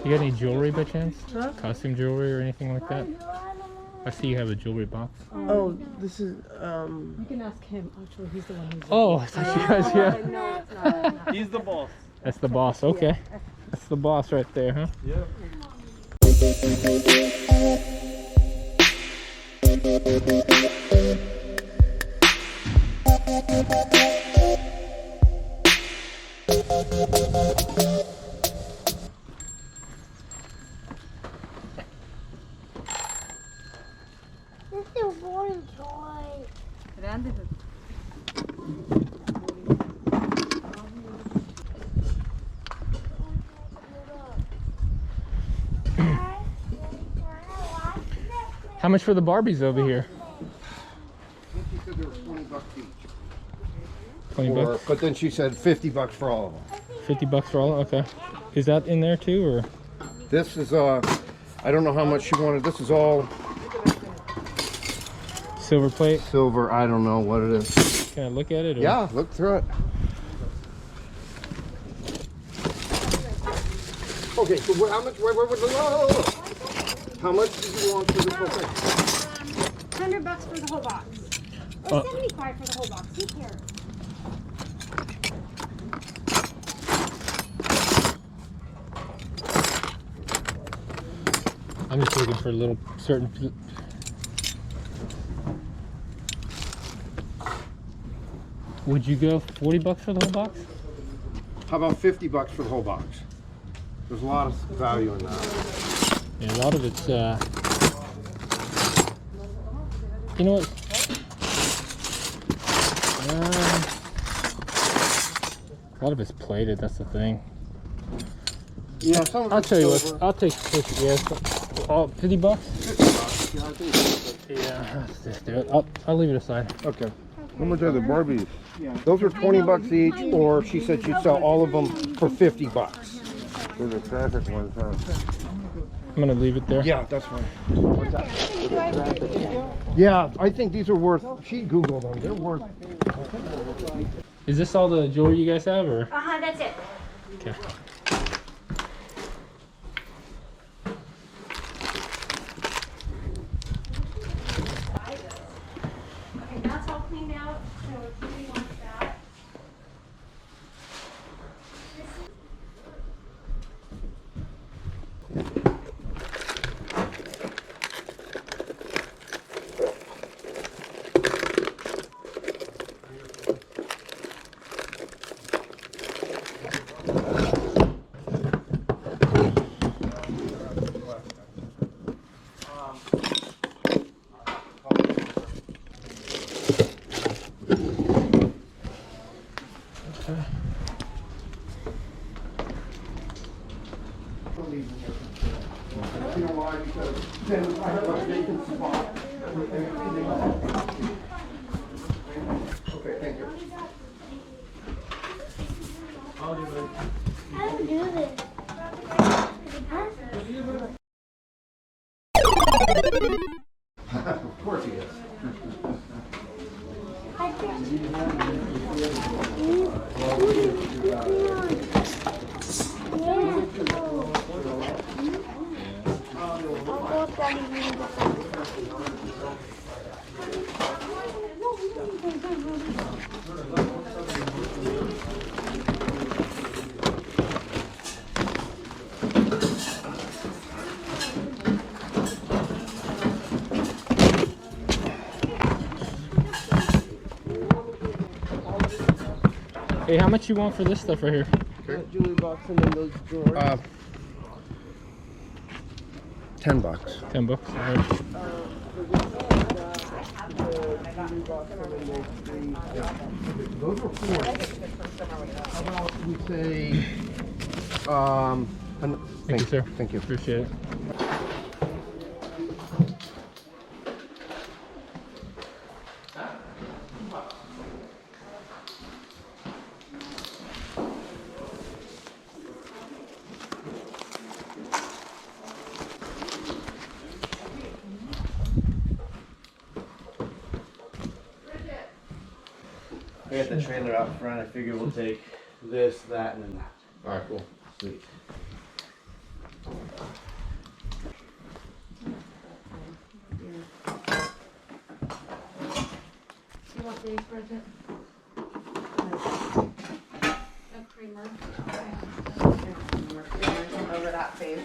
You got any jewelry by chance? Huh? Costume jewelry or anything like that? I see you have a jewelry box. Oh, this is You can ask him. Actually, he's the one who's. Oh, I thought you guys, yeah. No, it's not. He's the boss. That's the boss. Okay, that's the boss right there, huh? Yep. This is a boring toy. Grande. How much for the Barbies over here? She said they were 20 bucks each. 20 bucks? But then she said 50 bucks for all of them. 50 bucks for all? Okay. Is that in there too, or? This is, I don't know how much she wanted. This is all Silver plate? silver. I don't know what it is. Can I look at it? Or? Yeah, look through it. Okay, so how much, how much did you want for this whole thing? $100 for the whole box. Or 75 for the whole box. Who cares? I'm just looking for a little certain. Would you go 40 bucks for the whole box? How about 50 bucks for the whole box? There's a lot of value in that. Yeah, a lot of it's, you know what? A lot of it's plated, that's the thing. Yeah, some of I'll it's tell you what, silver. I'll take 50, yeah. Oh, 50 bucks? 50 bucks. Yeah, I think so. Yeah, let's just do it. I'll leave it aside. Okay. How much are the Barbies? Those are 20 bucks each, or she said she'd sell all of them for 50 bucks. Those are traffic ones, huh? I'm gonna leave it there. Yeah, that's fine. What's that? Yeah, I think these are worth, she Googled them, they're worth. Is this all the jewelry you guys have, or? Uh-huh, that's it. Okay. Okay, that's all cleaned out, so if you want that. You know why? Because then I have a vacant spot. Okay, thank you. How do you do this? Of course he is. Hey, how much you want for this stuff right here? jewelry box and then those drawers. 10 bucks. 10 bucks. All right. Those are 40. How about we say, Thank you, sir. Thank you. Appreciate it. We got the trailer out front. I figure we'll take this, that, and then that. All right, cool. Sweet. Over that face.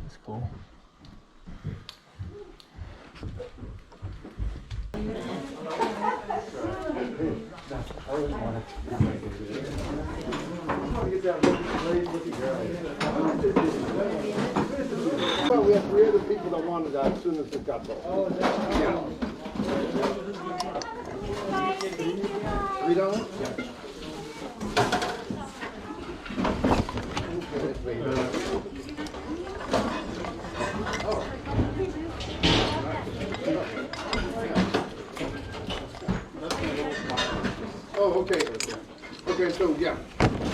That's cool. Well, we have 3 other people that wanted that as soon as it got sold. Oh, yeah. $3? Yeah. Oh, okay. Okay, so yeah,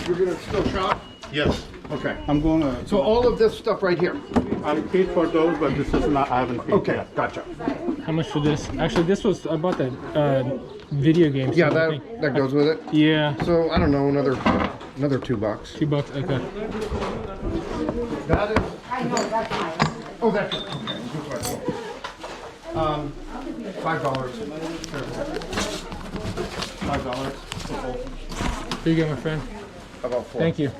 you're gonna still shop? Yes, Okay. I'm gonna. So all of this stuff right here? I paid for those, but this is not. I haven't paid. Okay, yet. gotcha. How much for this? Actually, this was, I bought that video game. Yeah, so I think- that goes with it. Yeah, So I don't know, another $2. $2, okay. That is. I know that's mine. Oh, that's it. Okay. That's what I thought. $5. $5. Here you go, my friend. How about 4? Thank you.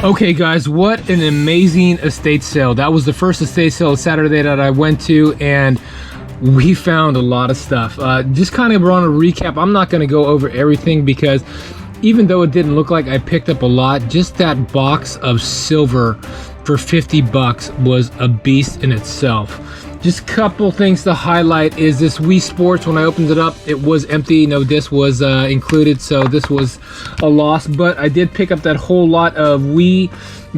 Okay guys, what an amazing estate sale. That was the first estate sale Saturday that I went to, and we found a lot of stuff. Just kind of on a recap, I'm not going to go over everything because even though it didn't look like I picked up a lot, just that box of silver for $50 was a beast in itself. Just a couple things to highlight is this Wii Sports. When I opened it up, it was empty. No disc was included, so this was a loss. But I did pick up that whole lot of Wii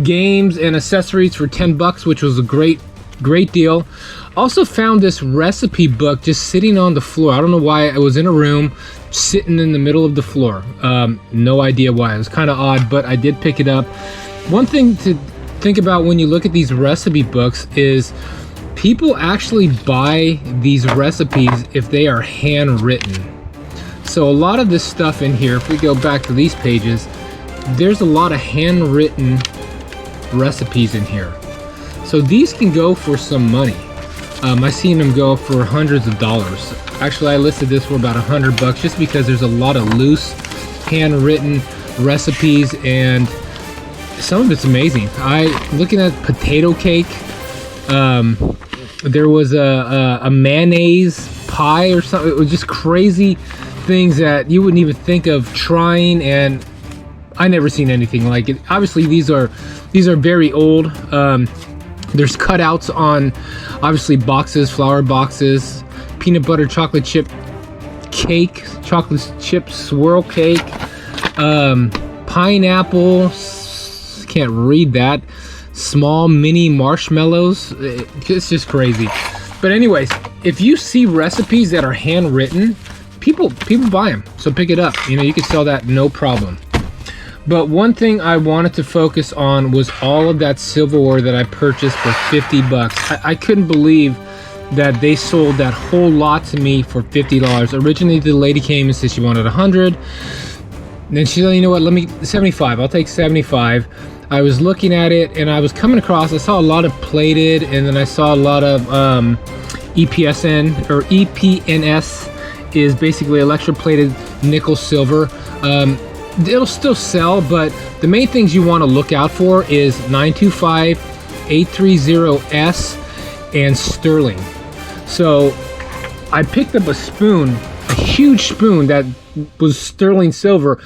games and accessories for $10, which was a great deal. Also found this recipe book just sitting on the floor. I don't know why. It was in a room, sitting in the middle of the floor. No idea why. It was kind of odd, but I did pick it up. One thing to think about when you look at these recipe books is people actually buy these recipes if they are handwritten. So a lot of this stuff in here, if we go back to these pages, there's a lot of handwritten recipes in here. So these can go for some money. I've seen them go for hundreds of dollars. Actually, I listed this for about $100 just because there's a lot of loose handwritten recipes, and some of it's amazing. Looking at potato cake. There was a mayonnaise pie or something. It was just crazy things that you wouldn't even think of trying, and I never seen anything like it. Obviously these are very old. There's cutouts on obviously boxes, flour boxes, peanut butter chocolate chip cake, chocolate chip swirl cake, pineapple, can't read that, small mini marshmallows. It's just crazy. But anyways, if you see recipes that are handwritten, people buy them, so pick it up. You know, you can sell that no problem. But one thing I wanted to focus on was all of that silverware that I purchased for $50. I couldn't believe that they sold that whole lot to me for $50. Originally the lady came and said she wanted 100. Then she said, you know what, let me 75. I'll take 75. I was looking at it and I was coming across, I saw a lot of plated, and then I saw a lot of EPSN or EPNS is basically electroplated nickel silver. It'll still sell, but the main things you want to look out for is 925, 830S, and sterling. So I picked up a spoon, a huge spoon that was sterling silver.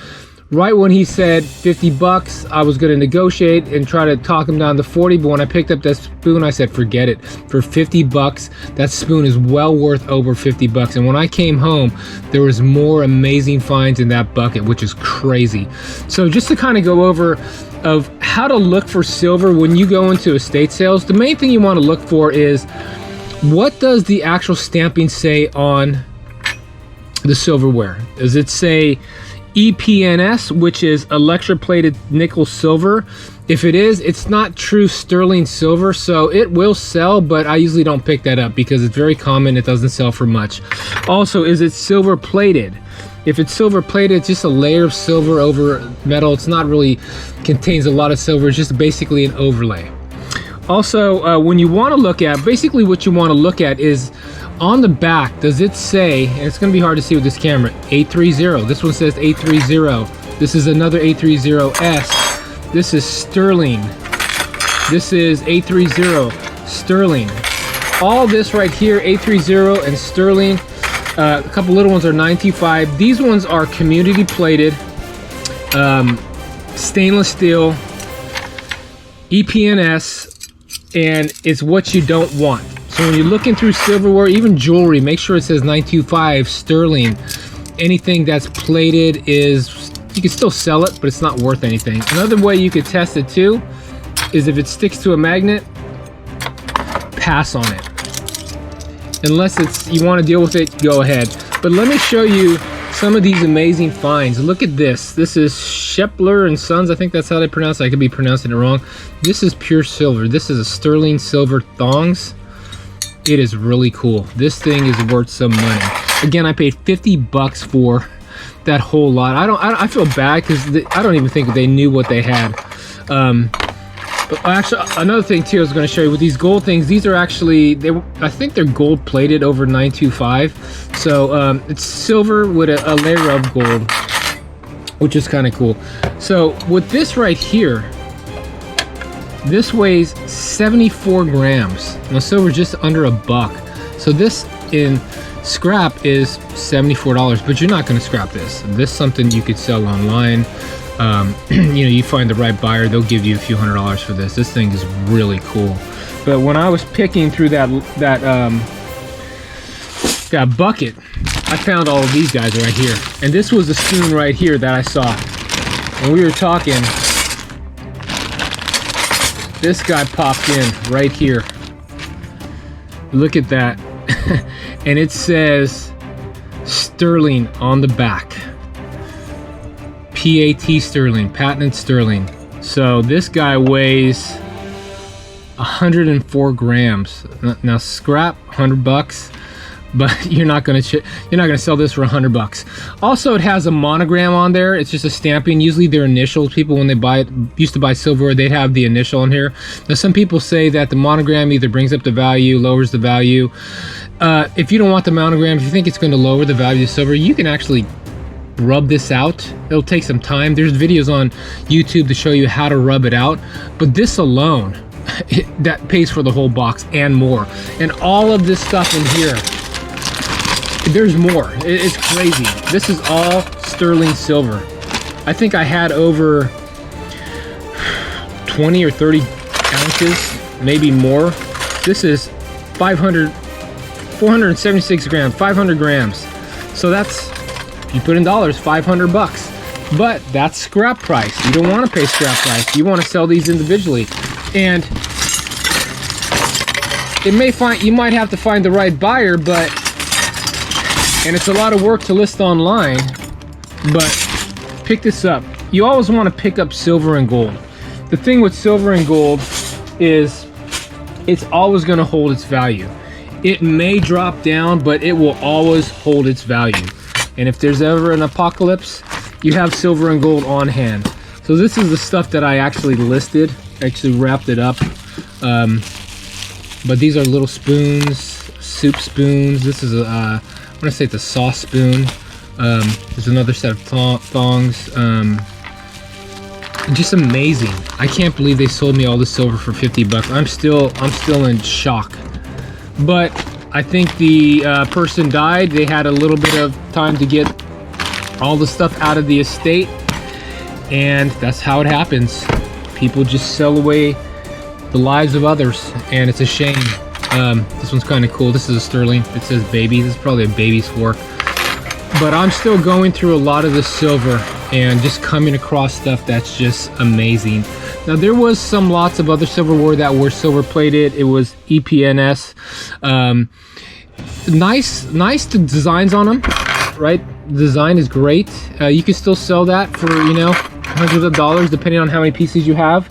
Right when he said 50 bucks, I was gonna negotiate and try to talk him down to 40, but when I picked up that spoon, I said, forget it. For 50 bucks, that spoon is well worth over 50 bucks. And when I came home, there was more amazing finds in that bucket, which is crazy. So just to kind of go over of how to look for silver when you go into estate sales, the main thing you wanna look for is, what does the actual stamping say on the silverware? Does it say EPNS, which is electroplated nickel silver? If it is, it's not true sterling silver, so it will sell, but I usually don't pick that up because it's very common. It doesn't sell for much. Also, is it silver plated? If it's silver plated, it's just a layer of silver over metal. It's not really contains a lot of silver. It's just basically an overlay. Also, when you want to look at, basically what you want to look at is on the back, does it say, and it's going to be hard to see with this camera, 830. This one says 830. This is another 830S. This is sterling. This is 830 sterling. All this right here, 830 and sterling. A couple little ones are 925. These ones are community plated, stainless steel, EPNS, and it's what you don't want. So when you're looking through silverware, even jewelry, make sure it says 925 sterling. Anything that's plated is, you can still sell it, but it's not worth anything. Another way you could test it too is if it sticks to a magnet, pass on it. Unless it's, you want to deal with it, go ahead. But let me show you some of these amazing finds. Look at this. This is Shepler and Sons. I think that's how they pronounce it. I could be pronouncing it wrong. This is pure silver. This is a sterling silver thongs. It is really cool. This thing is worth some money. Again, I paid 50 bucks for that whole lot. I feel bad because I don't even think they knew what they had. But actually, another thing too, I was going to show you with these gold things. These are actually, I think they're gold plated over 925. So it's silver with a layer of gold, which is kind of cool. So with this right here, this weighs 74 grams. Now silver just under $1. So this in scrap is $74, but you're not going to scrap this. This is something you could sell online. You know, you find the right buyer, they'll give you a few $100s for this. This thing is really cool. But when I was picking through that bucket, I found all of these guys right here. And this was the spoon right here that I saw. When we were talking, this guy popped in right here. Look at that. And it says sterling on the back. PAT sterling, patented sterling. So this guy weighs 104 grams. Now scrap, 100 bucks, but you're not gonna sell this for 100 bucks. Also, it has a monogram on there. It's just a stamping. Usually their initials. People when they buy it, used to buy silver, they'd have the initial on here. Now some people say that the monogram either brings up the value, lowers the value. If you don't want the monogram, if you think it's going to lower the value of silver, you can actually rub this out. It'll take some time. There's videos on YouTube to show you how to rub it out, but this alone, that pays for the whole box and more. And all of this stuff in here, there's more. It's crazy. This is all sterling silver. I think I had over 20 or 30 ounces, maybe more. This is 476 grams, 500 grams. So that's, you put in dollars, 500 bucks. But that's scrap price. You don't want to pay scrap price. You want to sell these individually. And you might have to find the right buyer, but, and it's a lot of work to list online, but pick this up. You always want to pick up silver and gold. The thing with silver and gold is it's always going to hold its value. It may drop down, but it will always hold its value. And if there's ever an apocalypse, you have silver and gold on hand. So this is the stuff that I actually listed, actually wrapped it up. But these are little spoons, soup spoons. This is a, I want to say it's a sauce spoon. There's another set of thongs. Just amazing. I can't believe they sold me all this silver for 50 bucks. I'm still in shock. But I think the person died. They had a little bit of time to get all the stuff out of the estate, and that's how it happens. People just sell away the lives of others, and it's a shame. This one's kind of cool. This is a sterling. It says baby. This is probably a baby's fork. But I'm still going through a lot of the silver and just coming across stuff that's just amazing. Now there was lots of other silverware that were silver plated. It was EPNS. Nice designs on them, right? The design is great. You can still sell that for, you know, hundreds of dollars depending on how many pieces you have.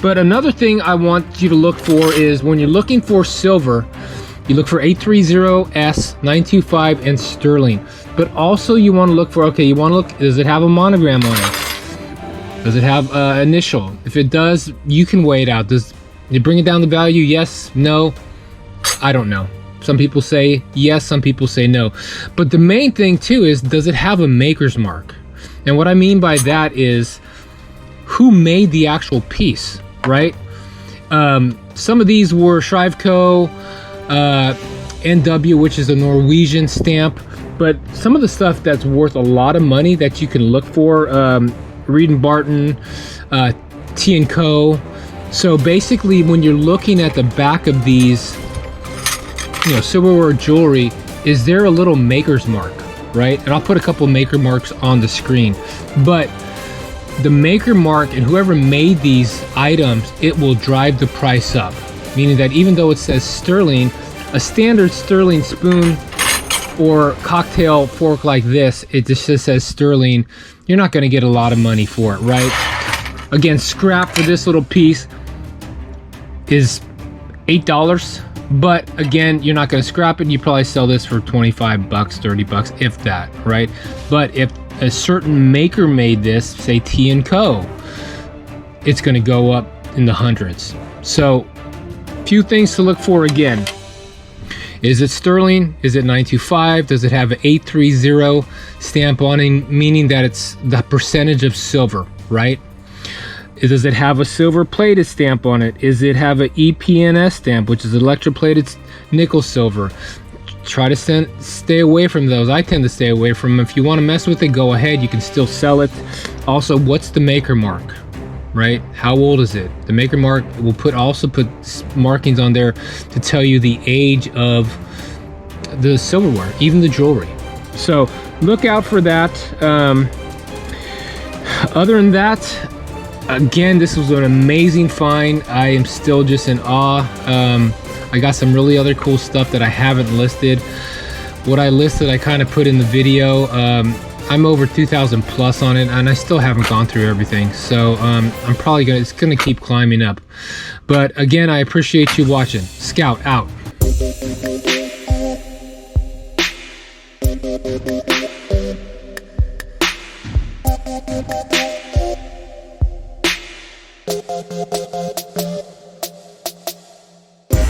But another thing I want you to look for is when you're looking for silver, you look for 830S, 925, and sterling. But also you want to look for, okay, you want to look, does it have a monogram on it? Does it have initial? If it does, you can weigh it out. Does it bring it down the value? Yes, no, I don't know. Some people say yes, some people say no. But the main thing too is, does it have a maker's mark? And what I mean by that is, who made the actual piece, right? Some of these were Shrivco, NW, which is a Norwegian stamp. But some of the stuff that's worth a lot of money that you can look for, Reed & Barton, T&Co. So basically, when you're looking at the back of these, you know, silverware jewelry, is there a little maker's mark, right? And I'll put a couple maker marks on the screen. But the maker mark and whoever made these items, it will drive the price up. Meaning that even though it says sterling, a standard sterling spoon or cocktail fork like this, it just says sterling, you're not going to get a lot of money for it, right? Again, scrap for this little piece is $8, but again, you're not going to scrap it. You probably sell this for 25 bucks, 30 bucks, if that, right? But if a certain maker made this, say T&Co, it's going to go up in the hundreds. So few things to look for again. Is it sterling? Is it 925? Does it have an 830 stamp on it, meaning that it's the percentage of silver, right? Does it have a silver plated stamp on it? Is it have an EPNS stamp, which is electroplated nickel silver? Try to stay away from those. I tend to stay away from them. If you want to mess with it, go ahead. You can still sell it. Also, what's the maker mark? Right? How old is it? The maker mark will also put markings on there to tell you the age of the silverware, even the jewelry. So look out for that. Other than that, again, this was an amazing find. I am still just in awe. I got some really other cool stuff that I haven't listed. What I listed, I kind of put in the video. I'm over 2,000 plus on it, and I still haven't gone through everything. So I'm probably it's gonna keep climbing up. But again, I appreciate you watching. Scout out.